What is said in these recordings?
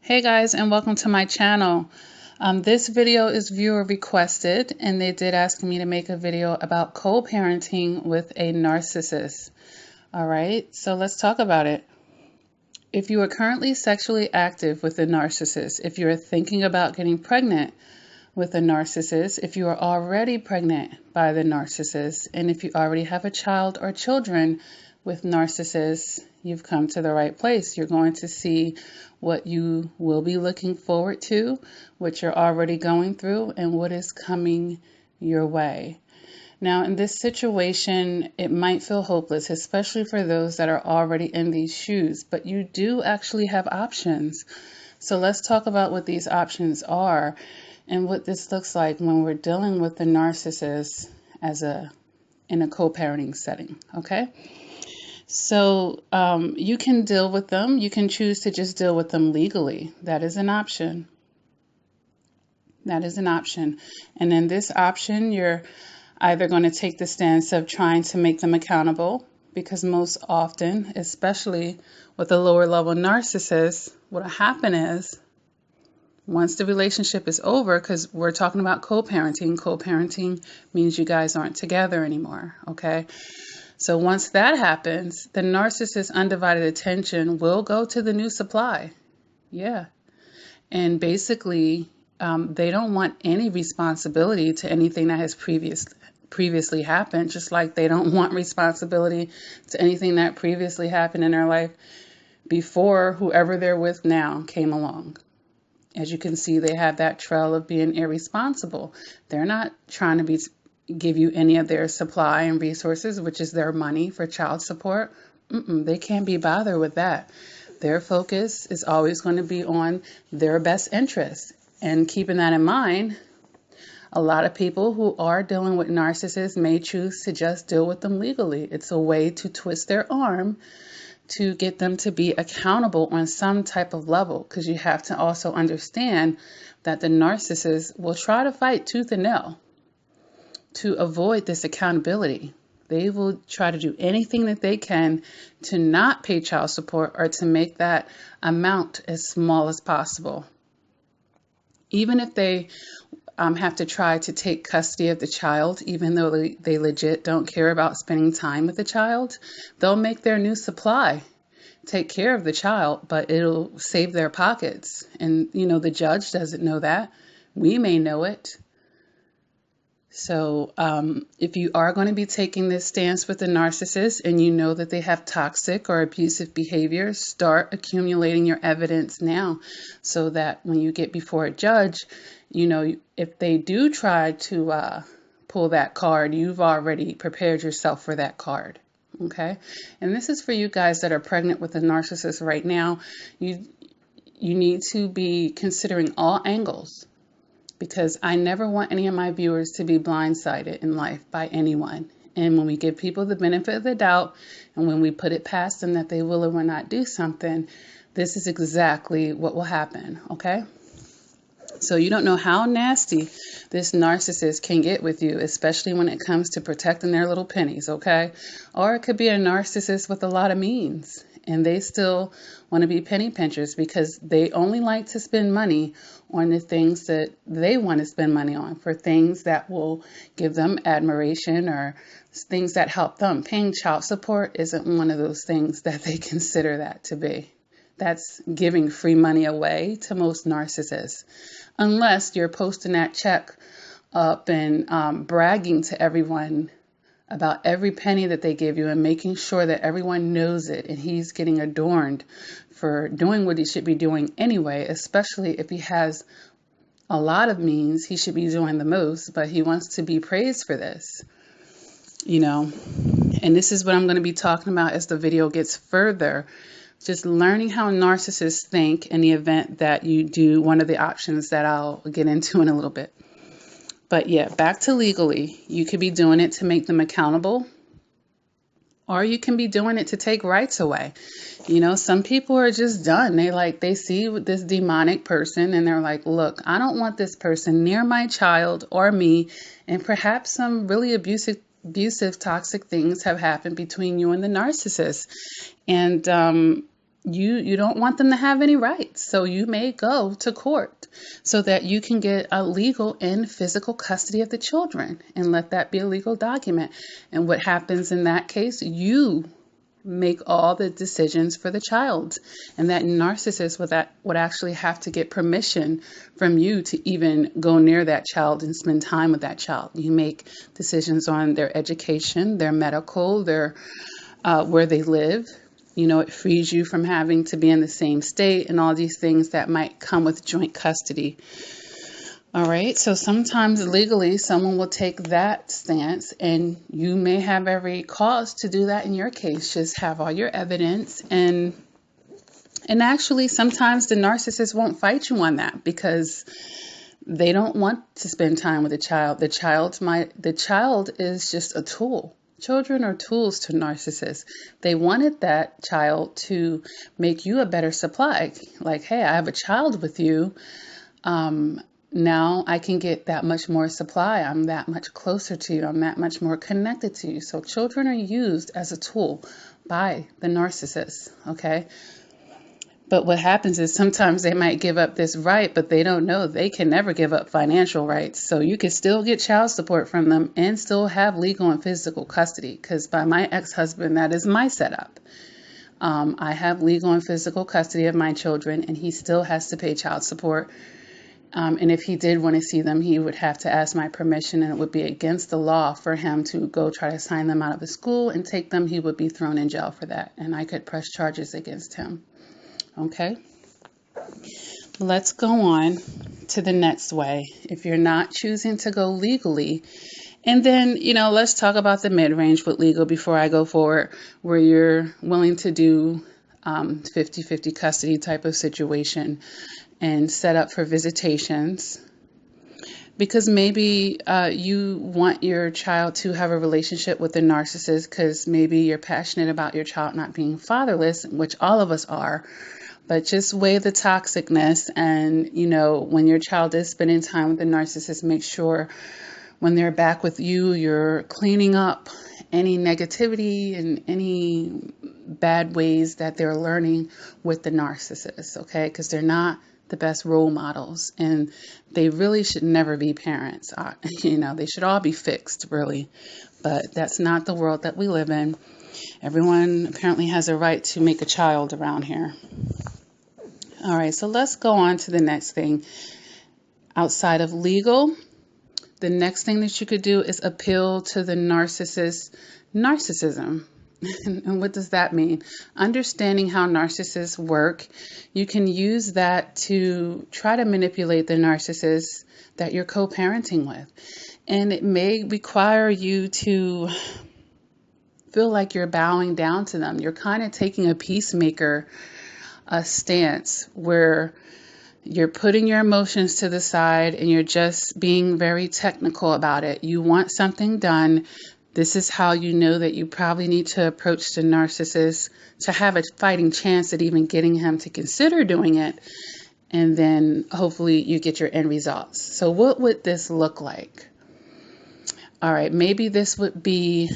Hey guys, and welcome to my channel. This video is viewer requested, and they did ask me to make a video about co-parenting with a narcissist. All right, so let's talk about it. If you are currently sexually active with a narcissist, if you are thinking about getting pregnant with a narcissist, if you are already pregnant by the narcissist, and if you already have a child or children with narcissists, you've come to the right place. You're going to see what you will be looking forward to, what you're already going through, and what is coming your way. Now, in this situation, it might feel hopeless, especially for those that are already in these shoes, but you do actually have options. So let's talk about what these options are and what this looks like when we're dealing with the narcissist in a co-parenting setting, okay? So you can deal with them. You can choose to just deal with them legally. That is an option. That is an option. And in this option, you're either going to take the stance of trying to make them accountable, because most often, especially with a lower level narcissist, what will happen is once the relationship is over, because we're talking about co-parenting means you guys aren't together anymore, okay? So once that happens, the narcissist's undivided attention will go to the new supply. Yeah. And basically, they don't want any responsibility to anything that has previously happened, just like they don't want responsibility to anything that previously happened in their life before whoever they're with now came along. As you can see, they have that trail of being irresponsible. They're not trying to give you any of their supply and resources, which is their money for child support. They can't be bothered with that. Their focus is always going to be on their best interest. And keeping that in mind, a lot of people who are dealing with narcissists may choose to just deal with them legally. It's a way to twist their arm to get them to be accountable on some type of level, because you have to also understand that the narcissist will try to fight tooth and nail to avoid this accountability. They will try to do anything that they can to not pay child support or to make that amount as small as possible. Even if they have to try to take custody of the child, even though they legit don't care about spending time with the child, they'll make their new supply take care of the child, but it'll save their pockets. And, the judge doesn't know that. We may know it. So if you are going to be taking this stance with a narcissist and you know that they have toxic or abusive behavior, start accumulating your evidence now so that when you get before a judge, if they do try to pull that card, you've already prepared yourself for that card. Okay. And this is for you guys that are pregnant with a narcissist right now. You need to be considering all angles, because I never want any of my viewers to be blindsided in life by anyone. And when we give people the benefit of the doubt, and when we put it past them that they will or will not do something, this is exactly what will happen, okay? So you don't know how nasty this narcissist can get with you, especially when it comes to protecting their little pennies, okay? Or it could be a narcissist with a lot of means, and they still want to be penny pinchers because they only like to spend money on the things that they want to spend money on, for things that will give them admiration or things that help them. Paying child support isn't one of those things that they consider that to be. That's giving free money away to most narcissists, unless you're posting that check up and bragging to everyone about every penny that they give you and making sure that everyone knows it, and he's getting adorned for doing what he should be doing anyway, especially if he has a lot of means. He should be doing the most, but he wants to be praised for this, and this is what I'm going to be talking about as the video gets further. Just learning how narcissists think in the event that you do one of the options that I'll get into in a little bit. But yeah, back to legally. You could be doing it to make them accountable, or you can be doing it to take rights away. Some people are just done. They see this demonic person and they're like, look, I don't want this person near my child or me. And perhaps some really abusive, toxic things have happened between you and the narcissist. And, you don't want them to have any rights. So you may go to court so that you can get a legal and physical custody of the children and let that be a legal document. And what happens in that case, you make all the decisions for the child. And that narcissist would actually have to get permission from you to even go near that child and spend time with that child. You make decisions on their education, their medical, their where they live. You know, it frees you from having to be in the same state and all these things that might come with joint custody. All right, so sometimes legally someone will take that stance, and you may have every cause to do that in your case. Just have all your evidence, and actually sometimes the narcissist won't fight you on that because they don't want to spend time with the child. The child is just a tool. Children are tools to narcissists. They wanted that child to make you a better supply. Like, hey, I have a child with you. Now I can get that much more supply. I'm that much closer to you. I'm that much more connected to you. So children are used as a tool by the narcissist, okay? But what happens is sometimes they might give up this right, but they don't know they can never give up financial rights. So you can still get child support from them and still have legal and physical custody, because by my ex-husband, that is my setup. I have legal and physical custody of my children, and he still has to pay child support. And if he did want to see them, he would have to ask my permission, and it would be against the law for him to go try to sign them out of a school and take them. He would be thrown in jail for that, and I could press charges against him. Okay, let's go on to the next way. If you're not choosing to go legally, and then, let's talk about the mid-range with legal before I go forward, where you're willing to do 50-50 custody type of situation and set up for visitations. Because maybe you want your child to have a relationship with the narcissist because maybe you're passionate about your child not being fatherless, which all of us are. But just weigh the toxicness, and, when your child is spending time with the narcissist, make sure when they're back with you, you're cleaning up any negativity and any bad ways that they're learning with the narcissist, okay? Because they're not the best role models, and they really should never be parents. They should all be fixed, really. But that's not the world that we live in. Everyone apparently has a right to make a child around here. All right, so let's go on to the next thing. Outside of legal, the next thing that you could do is appeal to the narcissist's narcissism. And what does that mean? Understanding how narcissists work, you can use that to try to manipulate the narcissist that you're co-parenting with. And it may require you to feel like you're bowing down to them. You're kind of taking a peacemaker stance where you're putting your emotions to the side and you're just being very technical about it. You want something done. This is how you know that you probably need to approach the narcissist to have a fighting chance at even getting him to consider doing it. And then hopefully you get your end results. So what would this look like? All right, maybe this would be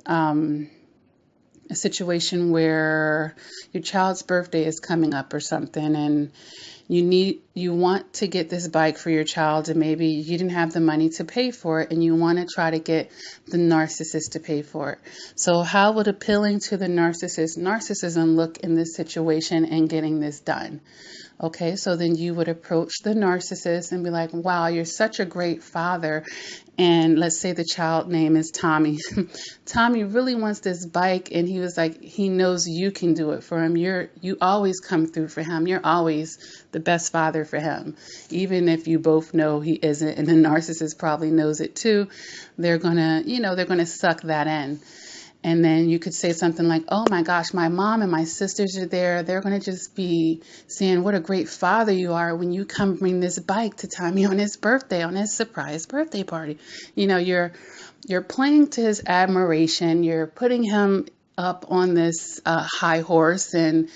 a situation where your child's birthday is coming up or something, and you want to get this bike for your child, and maybe you didn't have the money to pay for it, and you want to try to get the narcissist to pay for it. So how would appealing to the narcissism look in this situation and getting this done? Okay, so then you would approach the narcissist and be like, wow, you're such a great father. And let's say the child name is Tommy. Tommy really wants this bike, and he was like, he knows you can do it for him. You always come through for him. You're always the best father for him. Even if you both know he isn't, and the narcissist probably knows it too, they're gonna suck that in. And then you could say something like, oh my gosh, my mom and my sisters are there. They're going to just be saying what a great father you are when you come bring this bike to Tommy on his birthday, on his surprise birthday party. You're playing to his admiration. You're putting him up on this high horse, and,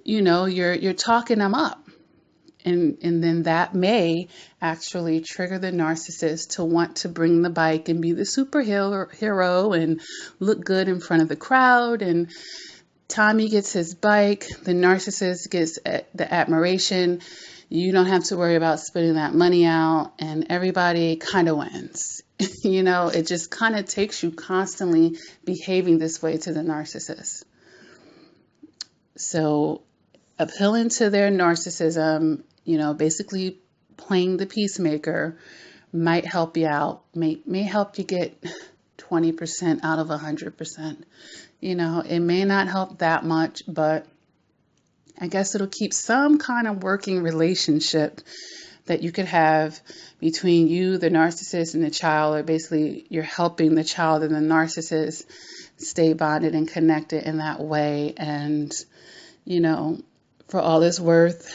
you're talking him up. And then that may actually trigger the narcissist to want to bring the bike and be the superhero and look good in front of the crowd and Tommy gets his bike, the narcissist gets the admiration. You don't have to worry about spending that money out, and everybody kind of wins. You know, it just kind of takes you constantly behaving this way to the narcissist. So appealing to their narcissism, you know, basically playing the peacemaker might help you out, may help you get 20% out of 100%. You know, it may not help that much, but I guess it'll keep some kind of working relationship that you could have between you, the narcissist, and the child, or basically you're helping the child and the narcissist stay bonded and connected in that way. And, you know, for all it's worth,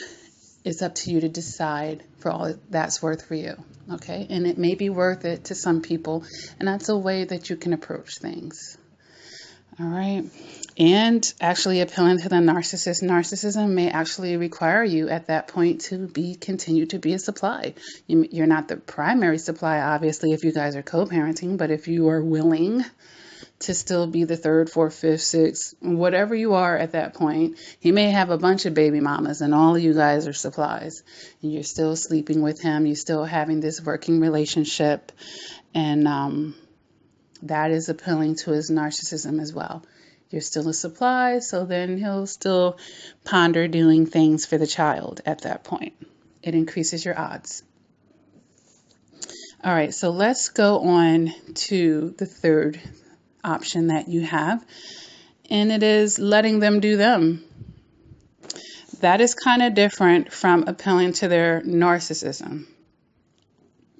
it's up to you to decide for all that's worth for you. Okay. And it may be worth it to some people, and that's a way that you can approach things. All right. And actually appealing to the narcissist, narcissism may actually require you at that point to continue to be a supply. You're not the primary supply, obviously, if you guys are co-parenting, but if you are willing to still be the third, fourth, fifth, sixth, whatever you are at that point, he may have a bunch of baby mamas and all of you guys are supplies, and you're still sleeping with him. You're still having this working relationship, and that is appealing to his narcissism as well. You're still a supply, so then he'll still ponder doing things for the child at that point. It increases your odds. All right, so let's go on to the third option that you have, and it is letting them do them. That is kind of different from appealing to their narcissism.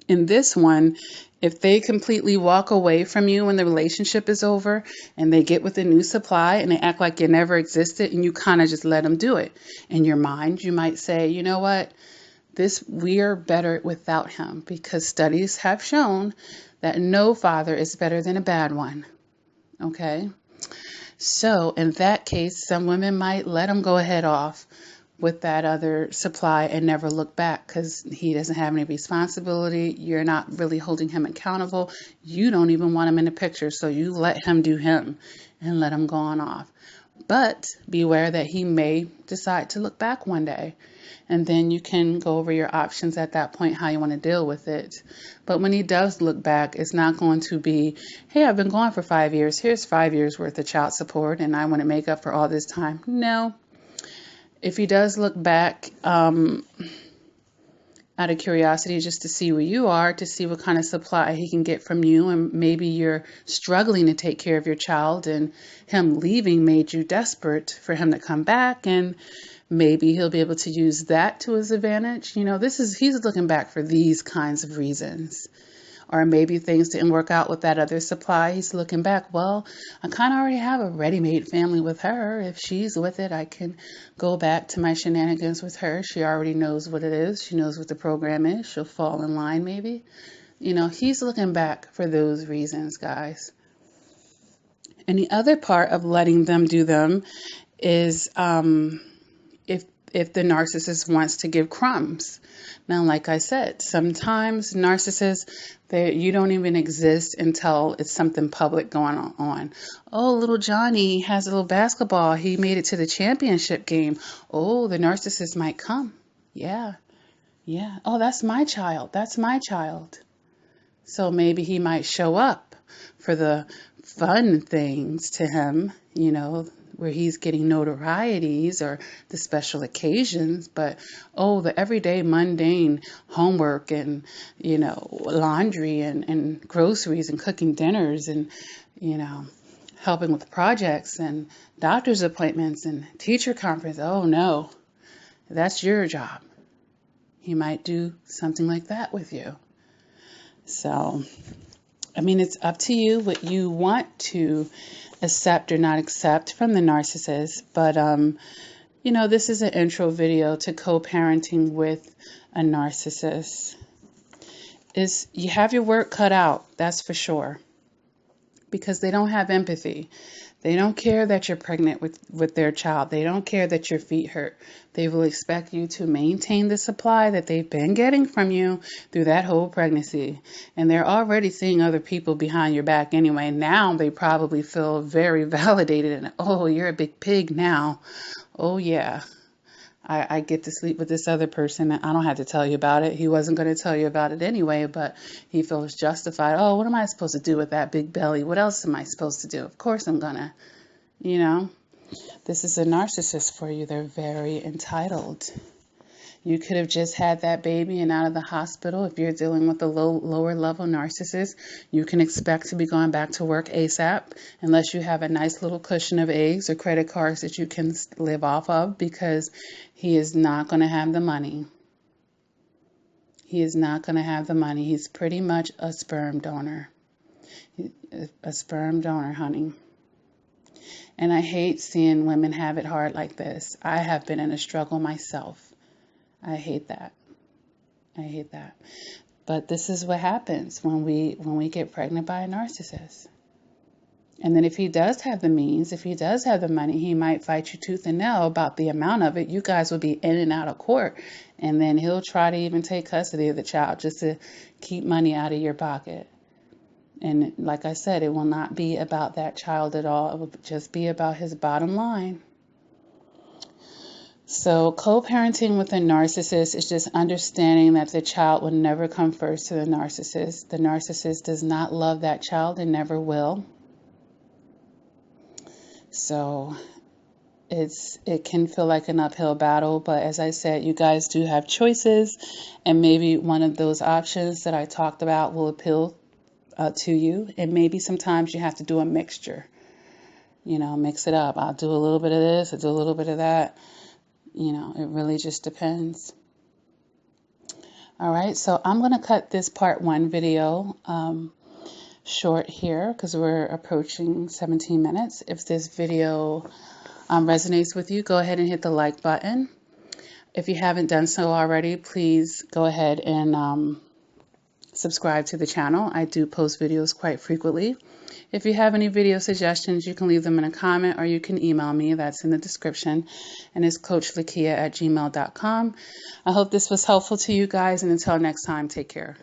In this one, if they completely walk away from you when the relationship is over and they get with a new supply and they act like you never existed, and you kind of just let them do it. In your mind, you might say, you know what, we're better without him, because studies have shown that no father is better than a bad one. Okay, so in that case, some women might let him go ahead off with that other supply and never look back, because he doesn't have any responsibility. You're not really holding him accountable. You don't even want him in the picture, so you let him do him and let him go on off. But beware that he may decide to look back one day, and then you can go over your options at that point, how you want to deal with it. But when he does look back, it's not going to be, hey, I've been gone for 5 years. Here's 5 years worth of child support, and I want to make up for all this time. No. If he does look back out of curiosity, just to see where you are, to see what kind of supply he can get from you, and maybe you're struggling to take care of your child, and him leaving made you desperate for him to come back, and maybe he'll be able to use that to his advantage. You know, he's looking back for these kinds of reasons. Or maybe things didn't work out with that other supply. He's looking back, well, I kind of already have a ready-made family with her. If she's with it, I can go back to my shenanigans with her. She already knows what it is. She knows what the program is. She'll fall in line maybe. You know, he's looking back for those reasons, guys. And the other part of letting them do them is if the narcissist wants to give crumbs. Now, like I said, sometimes narcissists, you don't even exist until it's something public going on. Oh, little Johnny has a little basketball. He made it to the championship game. Oh, the narcissist might come. Yeah. Oh, that's my child. That's my child. So maybe he might show up for the fun things to him, you know, where he's getting notorieties or the special occasions, but the everyday mundane homework and, you know, laundry and groceries and cooking dinners and, you know, helping with projects and doctor's appointments and teacher conference. Oh no, that's your job. He might do something like that with you. So, I mean, it's up to you what you want to accept or not accept from the narcissist. But, you know, this is an intro video to co-parenting with a narcissist. You have your work cut out, that's for sure, because they don't have empathy. They don't care that you're pregnant with their child. They don't care that your feet hurt. They will expect you to maintain the supply that they've been getting from you through that whole pregnancy. And they're already seeing other people behind your back anyway. Now they probably feel very validated and, oh, you're a big pig now. Oh, yeah. I get to sleep with this other person. I don't have to tell you about it. He wasn't going to tell you about it anyway, but he feels justified. Oh, what am I supposed to do with that big belly? What else am I supposed to do? Of course I'm gonna, you know. This is a narcissist for you. They're very entitled. You could have just had that baby and out of the hospital. If you're dealing with a lower level narcissist, you can expect to be going back to work ASAP unless you have a nice little cushion of eggs or credit cards that you can live off of, because he is not going to have the money. He is not going to have the money. He's pretty much a sperm donor. A sperm donor, honey. And I hate seeing women have it hard like this. I have been in a struggle myself. I hate that. I hate that. But this is what happens when we get pregnant by a narcissist. And then if he does have the means, if he does have the money, he might fight you tooth and nail about the amount of it. You guys will be in and out of court. And then he'll try to even take custody of the child just to keep money out of your pocket. And like I said, it will not be about that child at all. It will just be about his bottom line. So co-parenting with a narcissist is just understanding that the child will never come first to the narcissist. The narcissist does not love that child and never will. So it can feel like an uphill battle, but as I said, you guys do have choices, and maybe one of those options that I talked about will appeal to you. And maybe sometimes you have to do a mixture, you know, mix it up. I'll do a little bit of this, I'll do a little bit of that. You know, it really just depends. All right, so I'm going to cut this part 1 video short here because we're approaching 17 minutes. If this video resonates with you, go ahead and hit the like button. If you haven't done so already, please go ahead and subscribe to the channel. I do post videos quite frequently. If you have any video suggestions, you can leave them in a comment or you can email me. That's in the description. And it's CoachLakia@gmail.com. I hope this was helpful to you guys. And until next time, take care.